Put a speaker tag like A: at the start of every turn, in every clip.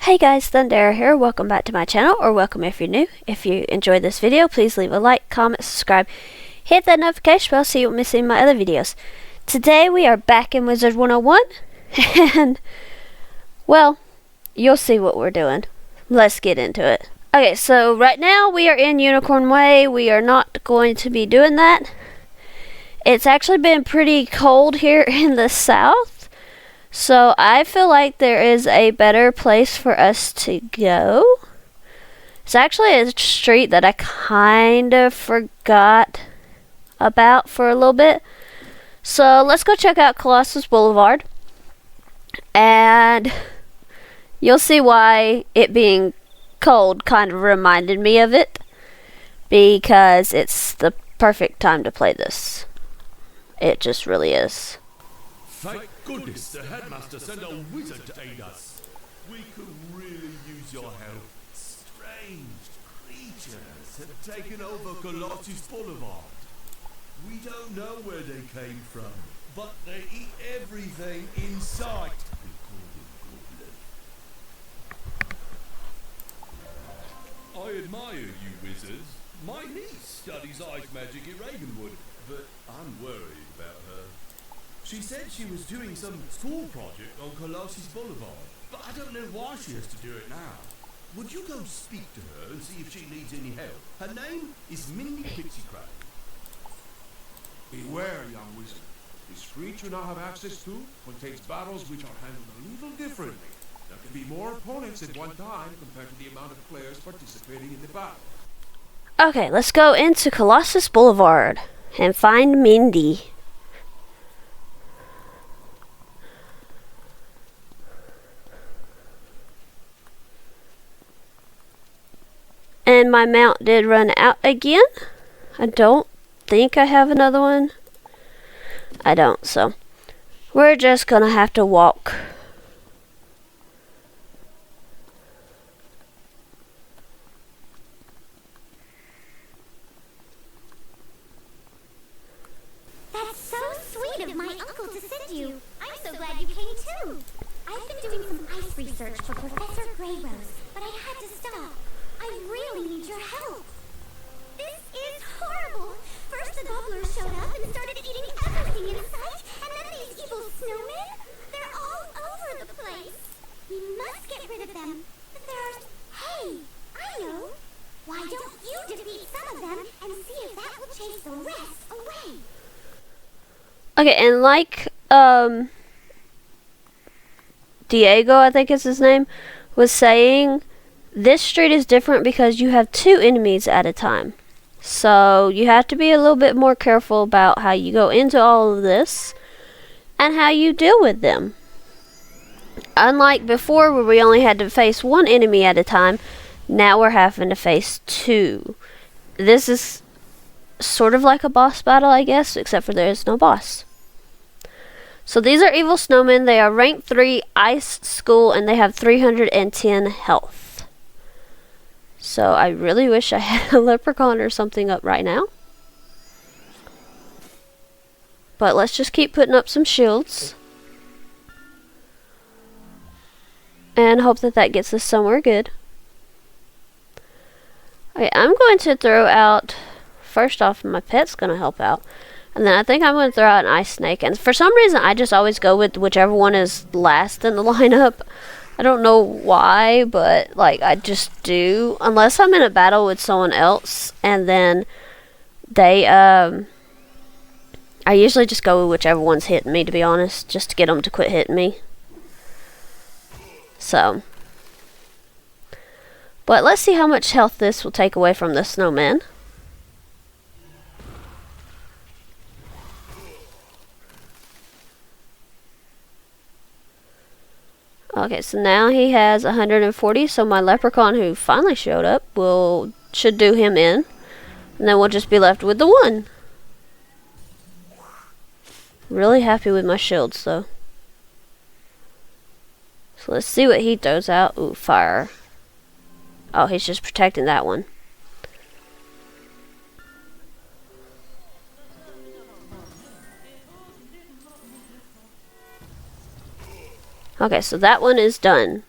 A: Hey guys, Thunder here. Welcome back to my channel, or welcome if you're new. If you enjoyed this video, please leave a like, comment, subscribe, hit that notification bell so you won't miss any of my other videos. Today we are back in Wizard101, and, well, you'll see what we're doing. Let's get into it. Okay, so right now we are in Unicorn Way. We are not going to be doing that. It's actually been pretty cold here in the south. So I feel like there is a better place for us to go. It's actually a street that I kind of forgot about for a little bit. So let's go check out Colossus Boulevard. And you'll see why it being cold kind of reminded me of it. Because it's the perfect time to play this. It just really is.
B: Thank goodness the headmaster sent a wizard to aid us. We could really use your help. Strange creatures have taken over Colossus Boulevard. We don't know where they came from, but they eat everything in sight. I admire you wizards. My niece studies ice magic at Ravenwood, but I'm worried about her. She said she was doing some school project on Colossus Boulevard, but I don't know why she has to do it now. Would you go speak to her and see if she needs any help? Her name is Mindy Pixie-Crab.
C: Beware, young wizard. The street you now have access to contains battles which are handled a little differently. There can be more opponents at one time compared to the amount of players participating in the battle.
A: Okay, let's go into Colossus Boulevard and find Mindy. And my mount did run out again. I don't think I have another one. I don't, so we're just gonna have to walk.
D: That's so sweet of my uncle to send you. I'm so glad you came too. I've been doing some ice research for Professor Greyrose, but I had to stop. I really need your help. This is horrible. First the gobblers showed up and started eating everything in sight, and then these evil snowmen. They're all over the place. We must get rid of them. But there's... Hey, I know. Why don't you defeat some of them and see if that will chase the rest away?
A: Okay, and like Diego, I think is his name, was saying, this street is different because you have two enemies at a time. So you have to be a little bit more careful about how you go into all of this and how you deal with them. Unlike before where we only had to face one enemy at a time, now we're having to face two. This is sort of like a boss battle, I guess, except for there is no boss. So these are evil snowmen. They are rank 3 ice school and they have 310 health. So I really wish I had a leprechaun or something up right now. But let's just keep putting up some shields. And hope that that gets us somewhere good. Okay, I'm going to throw out... First off, my pet's going to help out. And then I think I'm going to throw out an ice snake. And for some reason, I just always go with whichever one is last in the lineup. I don't know why, but like I just do. Unless I'm in a battle with someone else, and then they, I usually just go with whichever one's hitting me, to be honest, just to get them to quit hitting me. So, but let's see how much health this will take away from the snowman. Okay, so now he has 140, so my leprechaun who finally showed up should do him in. And then we'll just be left with the one. Really happy with my shields, though. So let's see what he throws out. Ooh, fire. Oh, he's just protecting that one. Okay, so that one is done.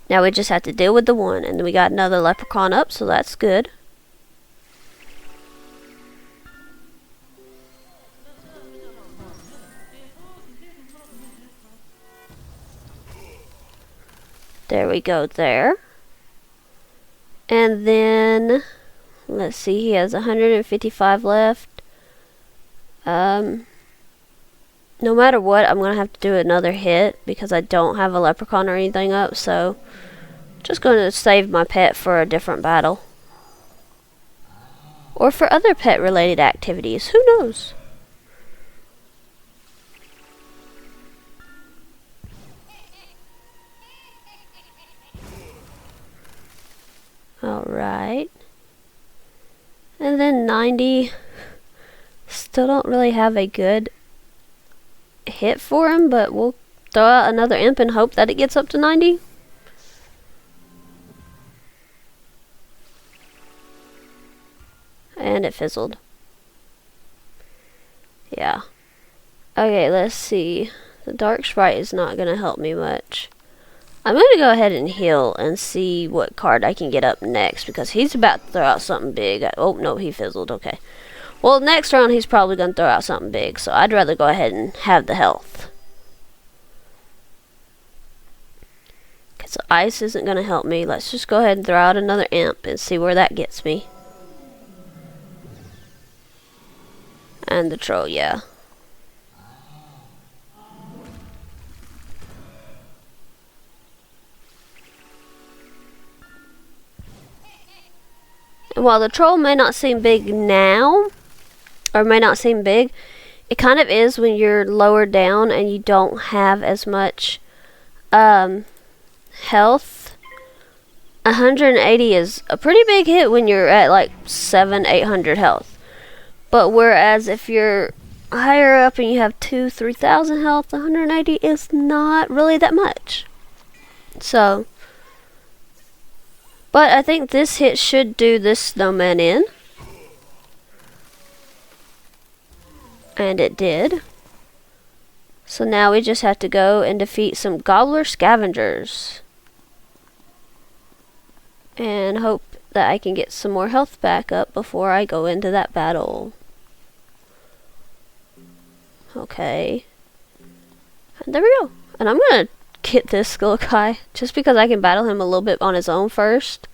A: Now we just have to deal with the one, and we got another leprechaun up, so that's good. There we go there. And then, let's see, he has 155 left. No matter what, I'm going to have to do another hit because I don't have a leprechaun or anything up, so just going to save my pet for a different battle. Or for other pet related activities, who knows? Alright. And then 90. Still don't really have a good hit for him, but we'll throw out another imp and hope that it gets up to 90. And it fizzled. Yeah. Okay, let's see. The dark sprite is not going to help me much. I'm going to go ahead and heal and see what card I can get up next, because he's about to throw out something big. Oh, no, he fizzled. Okay. Well, next round he's probably going to throw out something big, so I'd rather go ahead and have the health. Okay, so ice isn't going to help me. Let's just go ahead and throw out another imp and see where that gets me. And the troll, yeah. And while the troll may not seem big now, or may not seem big, it kind of is when you're lower down and you don't have as much health. 180 is a pretty big hit when you're at like 700-800 health. But whereas if you're higher up and you have 2,000-3,000 health, 180 is not really that much. So, but I think this hit should do this snowman in. And it did. So now we just have to go and defeat some gobbler scavengers. And hope that I can get some more health back up before I go into that battle. Okay. And there we go. And I'm gonna get this skull guy just because I can battle him a little bit on his own first.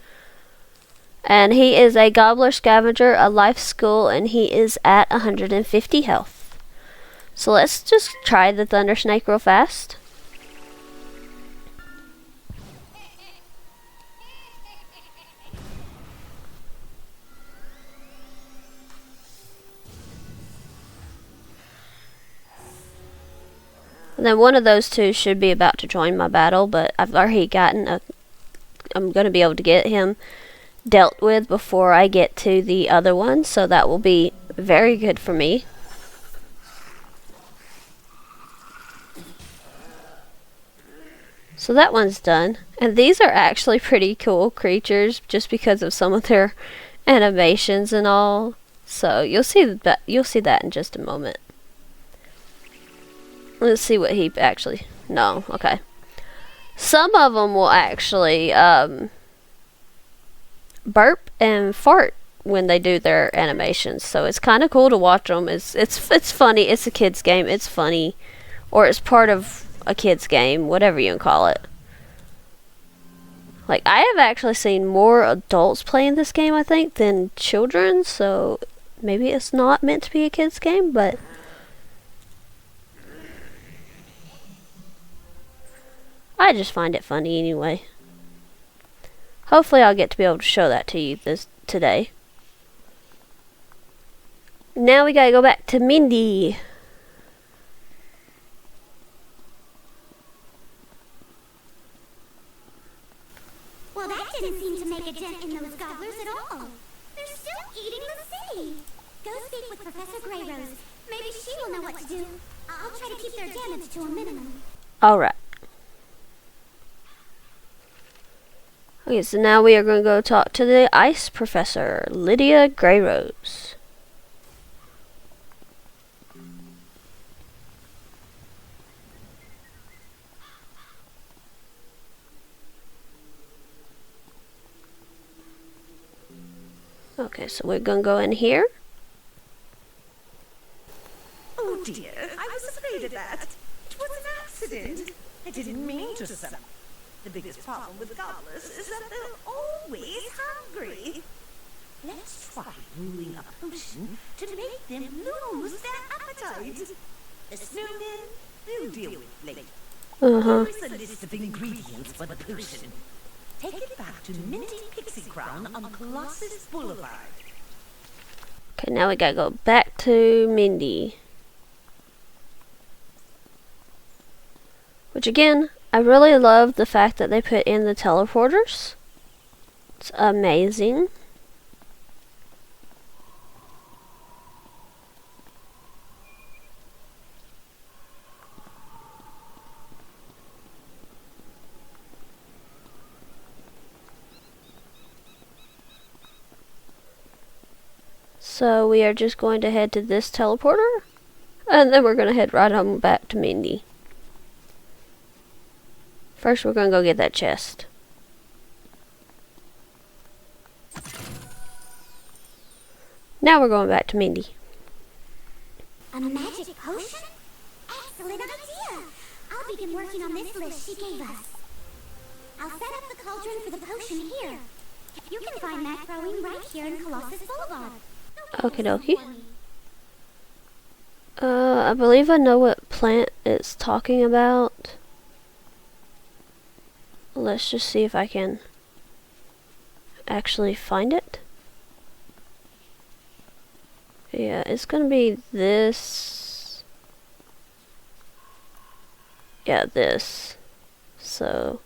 A: And he is a gobbler scavenger, a life skull, and he is at 150 health. So let's just try the thunder snake real fast. And then one of those two should be about to join my battle, but I've already gotten a... I'm going to be able to get him dealt with before I get to the other one, so that will be very good for me. So that one's done. And these are actually pretty cool creatures just because of some of their animations and all. So you'll see that in just a moment. Let's see what he actually... No, okay. Some of them will actually burp and fart when they do their animations, so it's kind of cool to watch them. It's funny. It's a kids game. It's funny, or it's part of a kids game, whatever you can call it. Like, I have actually seen more adults playing this game, I think, than children, so maybe it's not meant to be a kids game, but I just find it funny anyway. Hopefully I'll get to be able to show that to you today. Now we gotta go back to Mindy.
D: Well, that didn't seem to make a dent in those gobblers at all. They're still eating the city. Go speak with Professor Greyrose. Maybe she will know what to do. I'll try to keep their damage to a minimum.
A: Alright. Okay, so now we are going to go talk to the ice professor, Lydia Greyrose. Okay, so we're gonna go in here.
E: Oh dear, I was afraid of that. It was an accident. I didn't mean to suck. The biggest problem with gobblers is that they're always hungry. Let's try brewing a potion to make them lose their appetite. The snowmen we'll deal with later. Here's a list of ingredients for the potion. Take it back to Minty Pixie Crown on Colossus Boulevard.
A: Okay, now we gotta go back to Mindy. Which again, I really love the fact that they put in the teleporters. It's amazing. So we are just going to head to this teleporter, and then we're going to head right on back to Mindy. First we're going to go get that chest. Now we're going back to Mindy.
D: A magic potion? Excellent idea! I'll begin working on this list she gave us. I'll set up the cauldron for the potion here. You can find that growing right here in Colossus Boulevard.
A: Okie dokie. I believe I know what plant it's talking about. Let's just see if I can actually find it. Yeah, it's gonna be this. Yeah, this. So.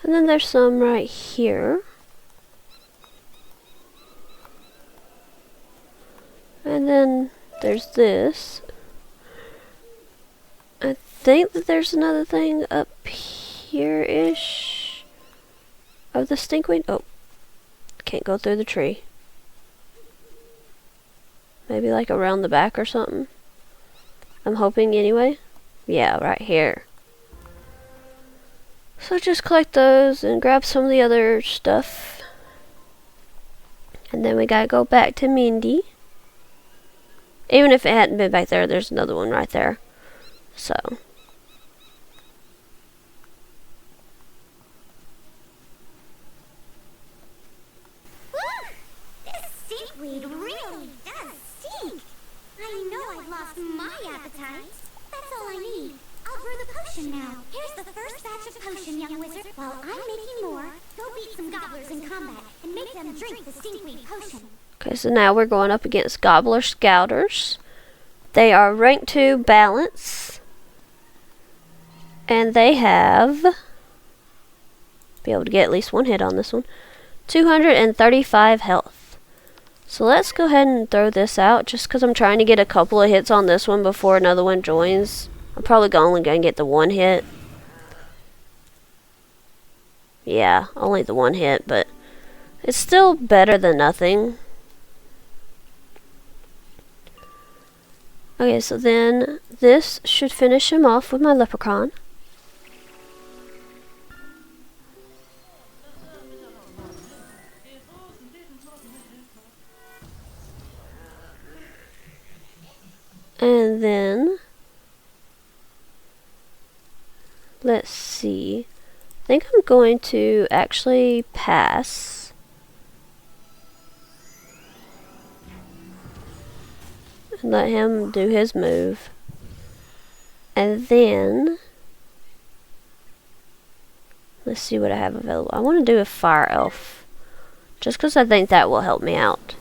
A: And then there's some right here. And then there's this. I think that there's another thing up here-ish of the stinkweed. Oh, can't go through the tree. Maybe like around the back or something. I'm hoping anyway. Yeah, right here. So just collect those and grab some of the other stuff. And then we gotta go back to Mindy. Even if it hadn't been back there, there's another one right there. So.
D: Woo! This stinkweed really does stink. I know I've lost my appetite. That's all I need. I'll brew the potion now. Here's the first batch of potion, young wizard. While I'm making more, go beat some gobblers in combat and make them drink the stinkweed potion.
A: Okay, so now we're going up against Gobbler Scouters. They are rank 2 balance. And they have, be able to get at least one hit on this one, 235 health. So let's go ahead and throw this out just because I'm trying to get a couple of hits on this one before another one joins. I'm probably only going to get the one hit. Yeah, only the one hit, but it's still better than nothing. Okay, so then this should finish him off with my leprechaun. And then, let's see. I think I'm going to actually pass. And let him do his move. And then, let's see what I have available. I want to do a fire elf. Just because I think that will help me out.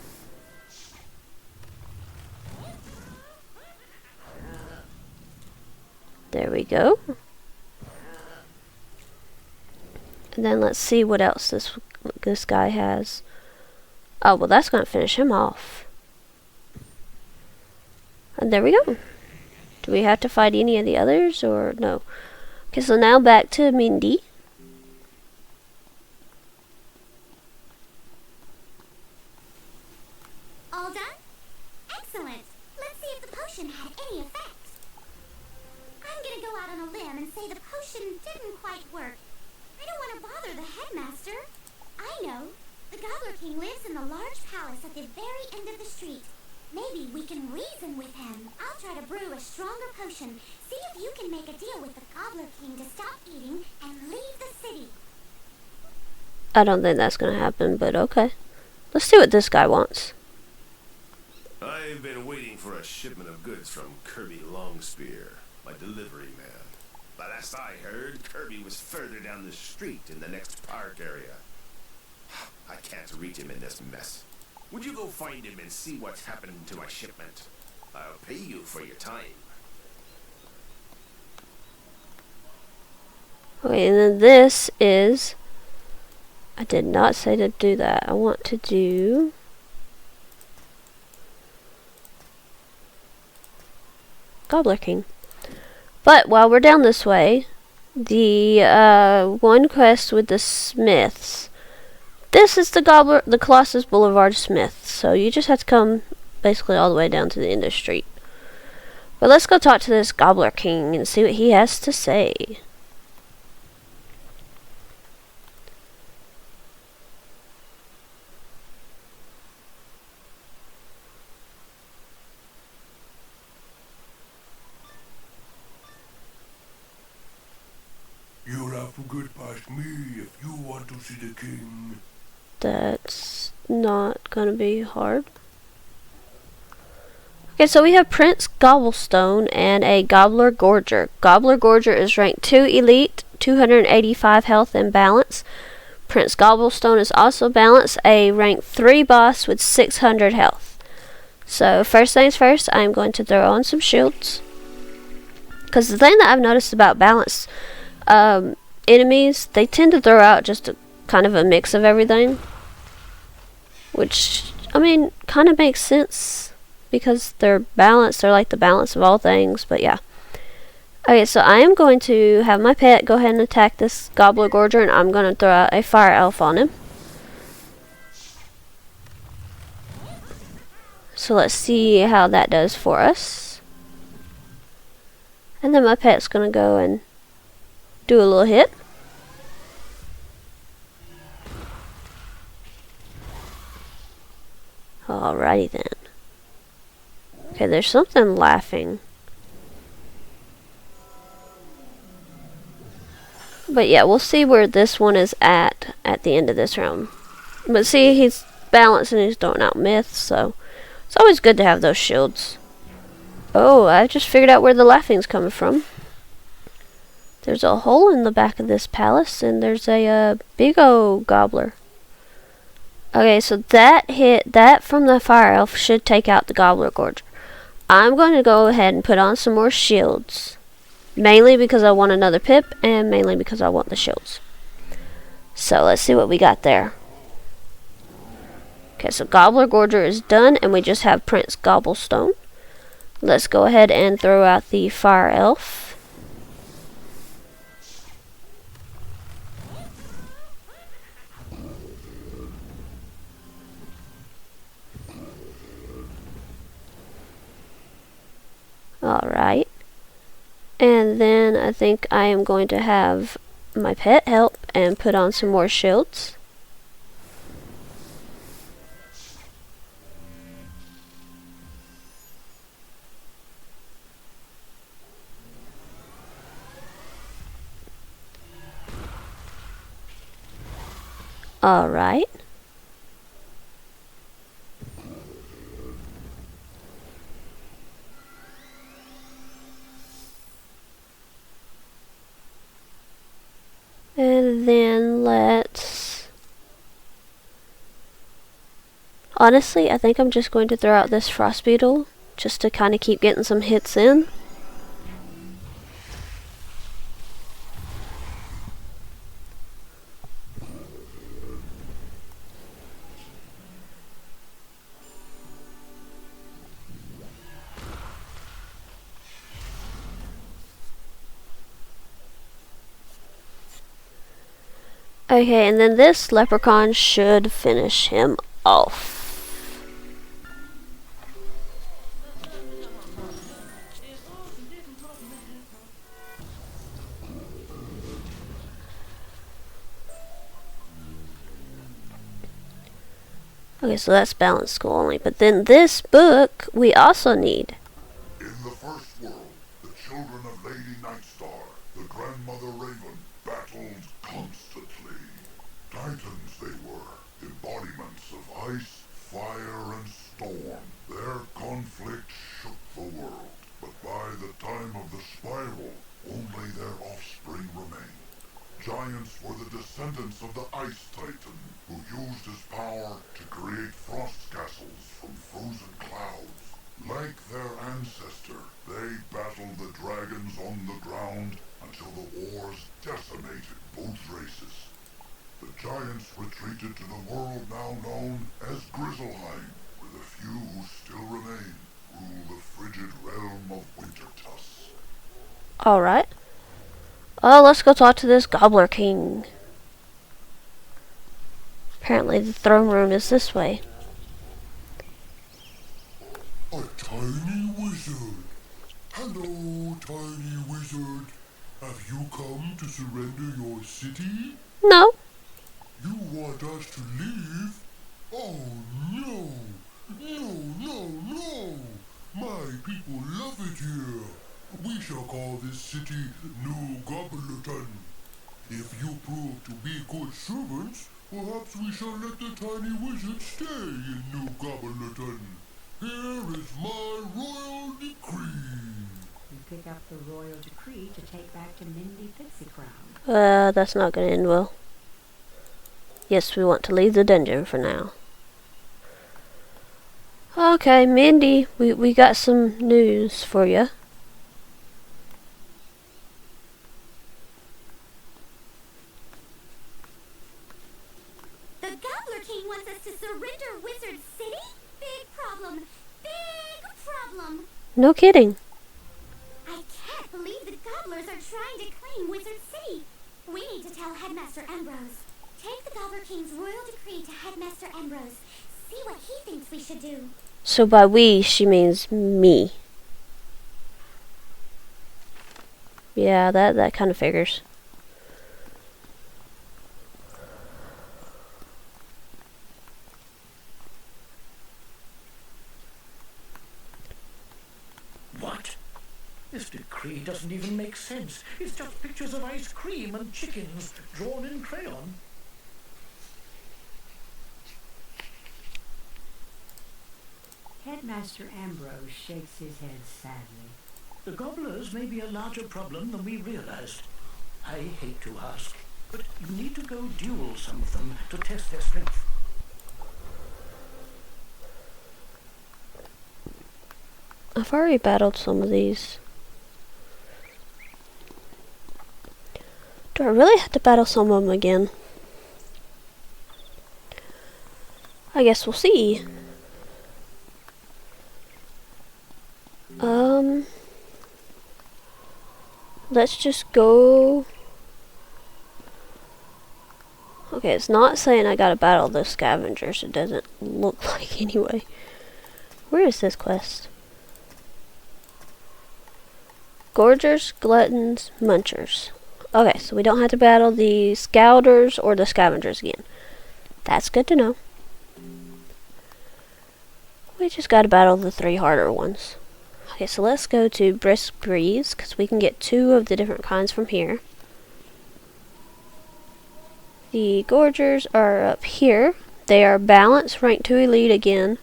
A: There we go. And then let's see what else this guy has. Oh, well that's going to finish him off. And there we go. Do we have to fight any of the others or no? Okay, so now back to Mindy.
D: All done? Excellent. Let's see if the potion had any effect. I'm gonna go out on a limb and say the potion didn't quite work. I don't want to bother the headmaster. I know. The Gobbler King lives in the large palace at the very end of the street. Maybe we can reason with him. I'll try to brew a stronger potion. See if you can make a deal with the Gobbler King to stop eating and leave the city.
A: I don't think that's gonna happen, but okay. Let's see what this guy wants.
F: I've been waiting for a shipment of goods from Kirby Longspear, my delivery man. But last I heard, Kirby was further down the street in the next park area. I can't reach him in this mess. Would you go find him and see what's happened to my shipment? I'll pay you for your time.
A: Okay, and then this is... I did not say to do that. I want to do... Gobbler King. But while we're down this way, the one quest with the smiths. This is the Colossus Boulevard Smith. So you just have to come basically all the way down to the end of the street. But let's go talk to this Gobbler King and see what he has to say.
C: You'll have to get past me if you want to see the king.
A: That's not gonna be hard. Okay, so we have Prince Gobblestone and a Gobbler Gorger. Gobbler Gorger is rank 2 elite, 285 health and balance. Prince Gobblestone is also balanced, a rank 3 boss with 600 health. So first things first, I'm going to throw on some shields. Because the thing that I've noticed about balanced enemies, they tend to throw out just kind of a mix of everything, which I mean kind of makes sense because they're balanced. They're like the balance of all things. But yeah, okay, so I am going to have my pet go ahead and attack this Gobbler Gorger, and I'm going to throw out a fire elf on him. So let's see how that does for us. And then my pet's going to go and do a little hit. Alrighty then. Okay, there's something laughing. But yeah, we'll see where this one is at the end of this round. But see, he's balanced and he's throwing out myths, so it's always good to have those shields. Oh, I just figured out where the laughing's coming from. There's a hole in the back of this palace, and there's a big old gobbler. Okay, so that from the fire elf should take out the Gobbler Gorger. I'm going to go ahead and put on some more shields. Mainly because I want another pip, and mainly because I want the shields. So let's see what we got there. Okay, so Gobbler Gorger is done, and we just have Prince Gobblestone. Let's go ahead and throw out the fire elf. Alright. And then I think I am going to have my pet help and put on some more shields. Alright. And then let's... Honestly, I think I'm just going to throw out this Frost Beetle just to kind of keep getting some hits in. Okay, and then this leprechaun should finish him off. Okay, so that's balance school only. But then this book we also need.
G: In the first world, the children of Lady Nightstar, the grandmother Raven, battled constantly. Titans they were, embodiments of ice, fire, and storm. Their conflict shook the world, but by the time of the spiral, only their offspring remained. Giants were the descendants of the Ice Titan, who used his power to create frost castles from frozen clouds. Like their ancestor, they battled the dragons on the ground until the wars decimated both races. The giants retreated to the world now known as Grizzleheim, where the few who still remain rule the frigid realm of Wintertuss.
A: Alright. Let's go talk to this Gobbler King. Apparently the throne room is this way.
G: A tiny wizard. Hello, tiny wizard. Have you come to surrender your city?
A: No.
G: You want us to leave? Oh no! No! My people love it here. We shall call this city New Gobblerton. If you prove to be good servants, perhaps we shall let the tiny wizard stay in New Gobblerton. Here is my royal decree.
H: You pick up the royal decree to take back to Mindy Pixie Crown.
A: That's not gonna end well. Yes, we want to leave the dungeon for now. Okay, Mindy, we got some news for you.
D: The Gobbler King wants us to surrender Wizard City? Big problem.
A: No kidding.
D: I can't believe the Gobblers are trying to claim Wizard City. We need to tell Headmaster Ambrose. Take the Gobbler King's royal decree to Headmaster Ambrose. See what he thinks we should do.
A: So by we, she means me. Yeah, that kind of figures.
I: What? This decree doesn't even make sense. It's just pictures of ice cream and chickens drawn in crayon.
H: Headmaster Ambrose shakes his head sadly.
I: The gobblers may be a larger problem than we realized. I hate to ask, but you need to go duel some of them to test their strength.
A: I've already battled some of these. Do I really have to battle some of them again? I guess we'll see. Let's just go. Okay, it's not saying I gotta battle the scavengers. It doesn't look like anyway. Where is this quest? Gorgers, Gluttons, Munchers. Okay, so we don't have to battle the Scouters or the Scavengers again. That's good to know. We just gotta battle the 3 harder ones. Okay, so let's go to Brisk Breeze, because we can get 2 of the different kinds from here. The Gorgers are up here. They are Balance, Rank 2 Elite again.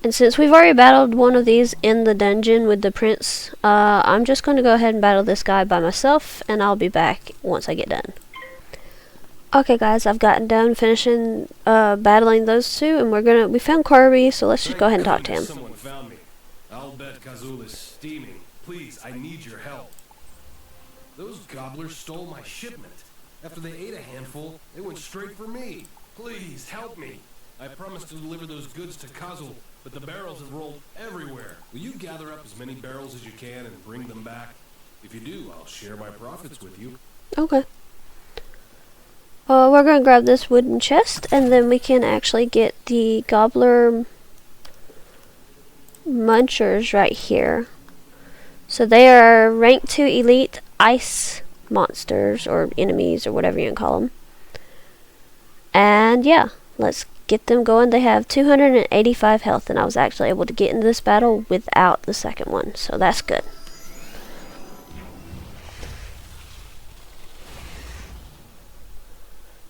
A: And since we've already battled one of these in the dungeon with the prince, I'm just going to go ahead and battle this guy by myself, and I'll be back once I get done. Okay guys, I've gotten done finishing battling those 2, and we found Kirby, so let's just go ahead and talk to him.
B: Someone found me. I'll bet Kazul is steaming. Please, I need your help. Those gobblers stole my shipment. After they ate a handful, they went straight for me. Please, help me. I promised to deliver those goods to Kazul, but the barrels have rolled everywhere. Will you gather up as many barrels as you can and bring them back? If you do, I'll share my profits with you.
A: Okay. We're going to grab this wooden chest, and then we can actually get the Gobbler Munchers right here. So they are rank 2 elite ice monsters, or enemies, or whatever you can call them. And yeah, Let's get them going. They have 285 health, and I was actually able to get into this battle without the second one, so that's good.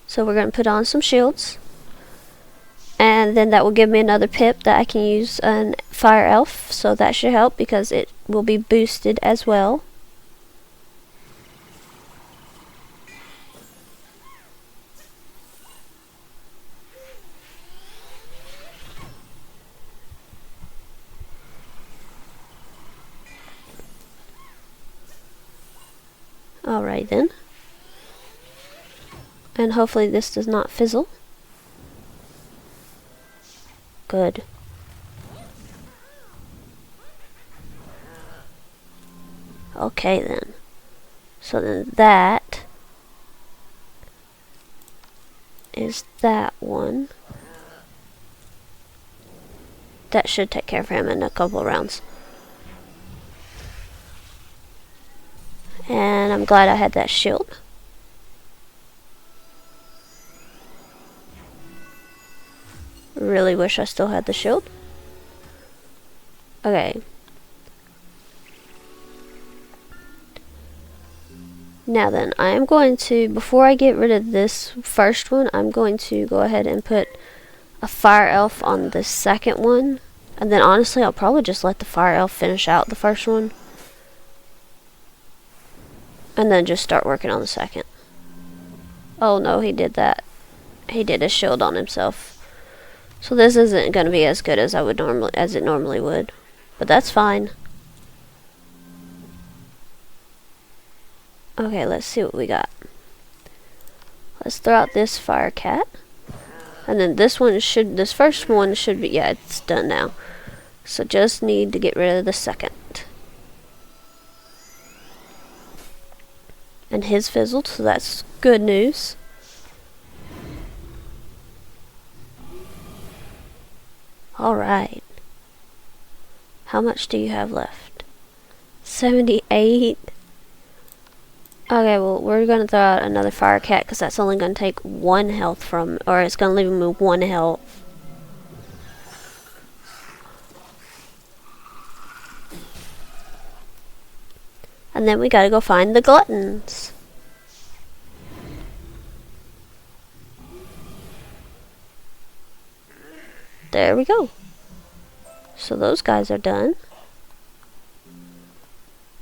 A: So we're going to put on some shields, and then that will give me another pip that I can use an fire elf, so that should help because it will be boosted as well. Alright then. And hopefully this does not fizzle. Good. Okay then. So then that is that one. That should take care of him in a couple of rounds. And I'm glad I had that shield. Really wish I still had the shield. Okay. Now then, I am going to, before I get rid of this first one, I'm going to go ahead and put a fire elf on the second one. And then honestly, I'll probably just let the fire elf finish out the first one. And then just start working on the second. Oh no, he did that. He did a shield on himself. So this isn't going to be as good as it normally would. But that's fine. Okay, let's see what we got. Let's throw out this fire cat. And then this first one should be, yeah, it's done now. So just need to get rid of the second. And his fizzled, so that's good news. Alright. How much do you have left? 78. Okay, well, we're going to throw out another fire cat because that's only going to take 1 health from, or it's going to leave him with 1 health. And then we got to go find the gluttons. There we go. So those guys are done.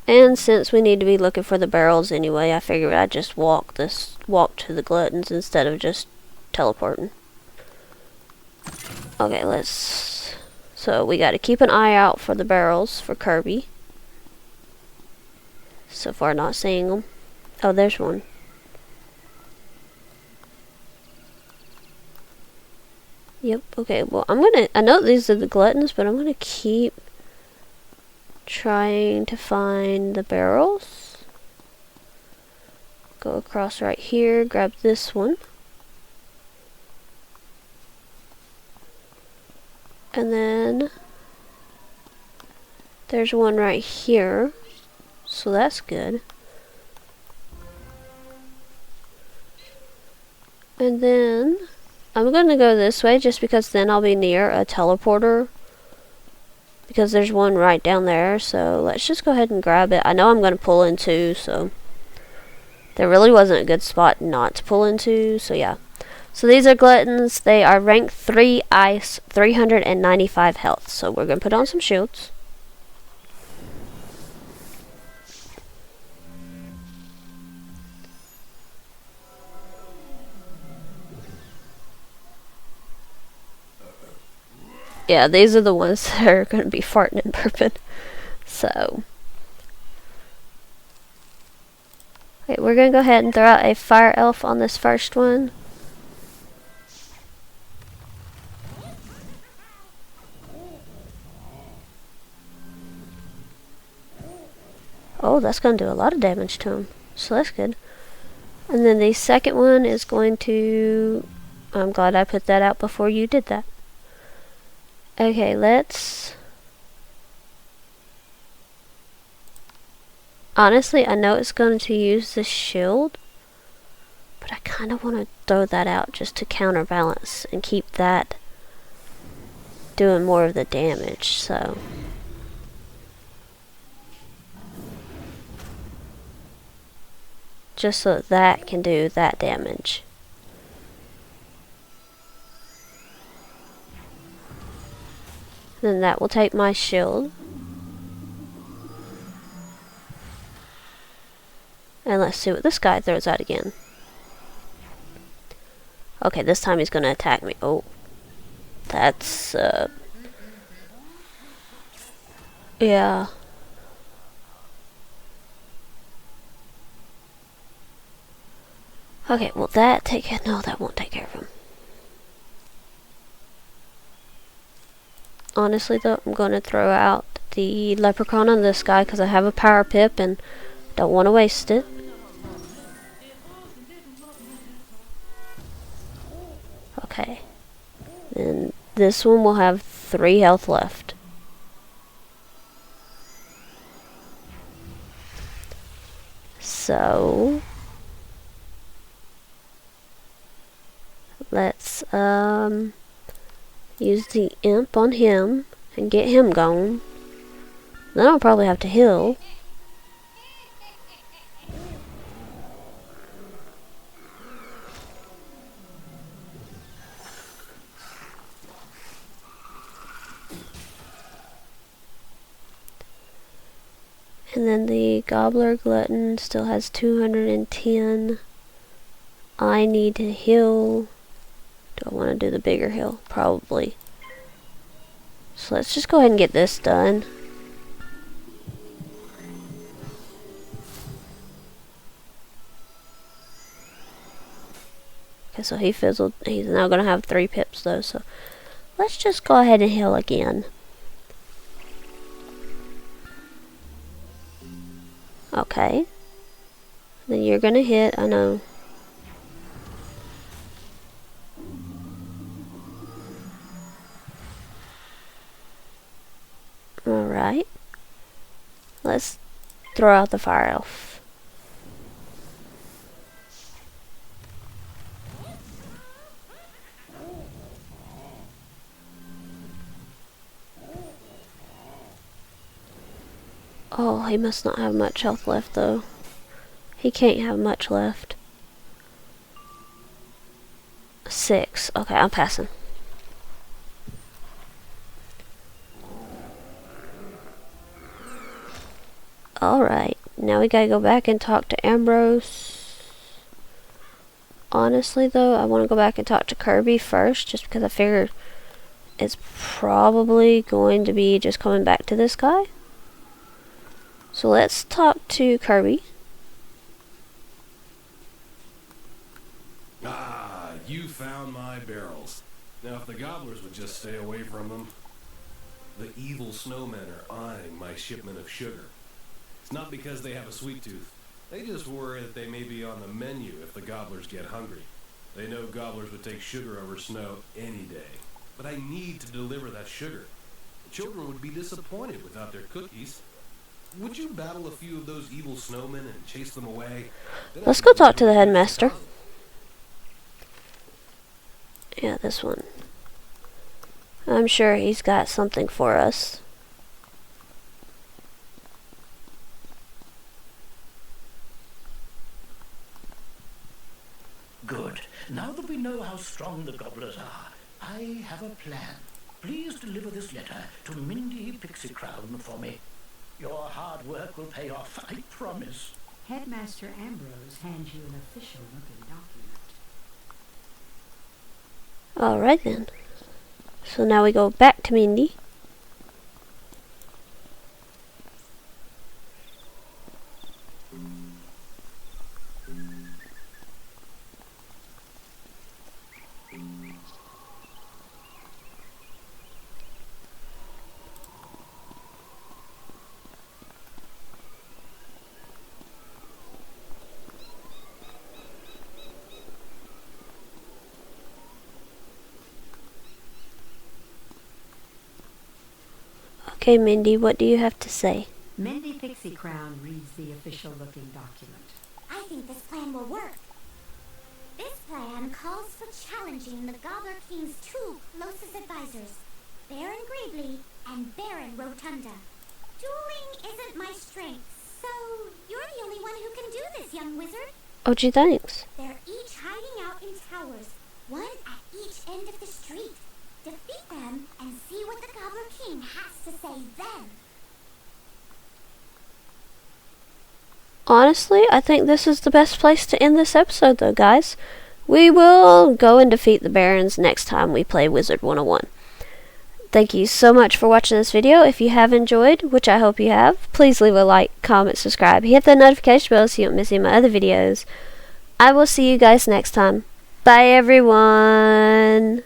A: And since we need to be looking for the barrels anyway, I figured I'd just walk to the gluttons instead of just teleporting. Okay, so we got to keep an eye out for the barrels for Kirby. So far not seeing them. Oh, there's one. Yep, okay, well, I know these are the gluttons, but I'm gonna keep trying to find the barrels. Go across right here, grab this one. And then there's one right here. So that's good. And then I'm going to go this way just because then I'll be near a teleporter. Because there's one right down there. So let's just go ahead and grab it. I know I'm going to pull into, so there really wasn't a good spot not to pull into. So yeah. So these are gluttons. They are rank 3 ice, 395 health. So we're going to put on some shields. Yeah, these are the ones that are going to be farting and burping. So. Okay, we're going to go ahead and throw out a fire elf on this first one. Oh, that's going to do a lot of damage to him. So that's good. And then the second one is going to... I'm glad I put that out before you did that. Okay, honestly, I know it's going to use the shield, but But I kind of want to throw that out just to counterbalance and keep that doing more of the damage, so. Just so that can do that damage. Then that will take my shield. And let's see what this guy throws out again. Okay, this time he's gonna attack me. Oh. That's, yeah. Okay, well no, that won't take care of him. Honestly though, I'm gonna throw out the leprechaun on this guy because I have a power pip and don't want to waste it. Okay. Then this one will have 3 health left. So let's use the imp on him and get him gone. Then I'll probably have to heal. And then the Gobbler Glutton still has 210. I need to heal. Do I want to do the bigger heal? Probably. So let's just go ahead and get this done. Okay, so he fizzled. He's now going to have 3 pips though, so let's just go ahead and heal again. Okay. Then you're gonna hit, I know. Alright. Let's throw out the fire elf. Oh, he must not have much health left, though. He can't have much left. 6. Okay, I'm passing. Alright, now we gotta go back and talk to Ambrose. Honestly, though, I want to go back and talk to Kirby first, just because I figure it's probably going to be just coming back to this guy. So let's talk to Kirby.
B: Ah, you found my barrels. Now, if the gobblers would just stay away from them. The evil snowmen are eyeing my shipment of sugar. It's not because they have a sweet tooth. They just worry that they may be on the menu if the gobblers get hungry. They know gobblers would take sugar over snow any day. But I need to deliver that sugar. The children would be disappointed without their cookies. Would you battle a few of those evil snowmen and chase them away?
A: Let's go talk to the headmaster. Yeah, this one. I'm sure he's got something for us.
I: Good. Now that we know how strong the gobblers are, I have a plan. Please deliver this letter to Mindy Pixie Crown for me. Your hard work will pay off, I promise.
H: Headmaster Ambrose hands you an official-looking document.
A: Alright then. So now we go back to Mindy. Okay, Mindy, what do you have to say?
H: Mindy Pixie Crown reads the official-looking document.
D: I think this plan will work. This plan calls for challenging the Gobbler King's two closest advisors, Baron Gravely and Baron Rotunda. Dueling isn't my strength, so you're the only one who can do this, young wizard.
A: Oh, gee, thanks.
D: They're each hiding out in towers, one at each end of the street. Defeat them and see what the Gobbler King has to say then.
A: Honestly, I think this is the best place to end this episode, though, guys. We will go and defeat the Barons next time we play Wizard 101. Thank you so much for watching this video. If you have enjoyed, which I hope you have, please leave a like, comment, subscribe, hit the notification bell so you don't miss any of my other videos. I will see you guys next time. Bye, everyone.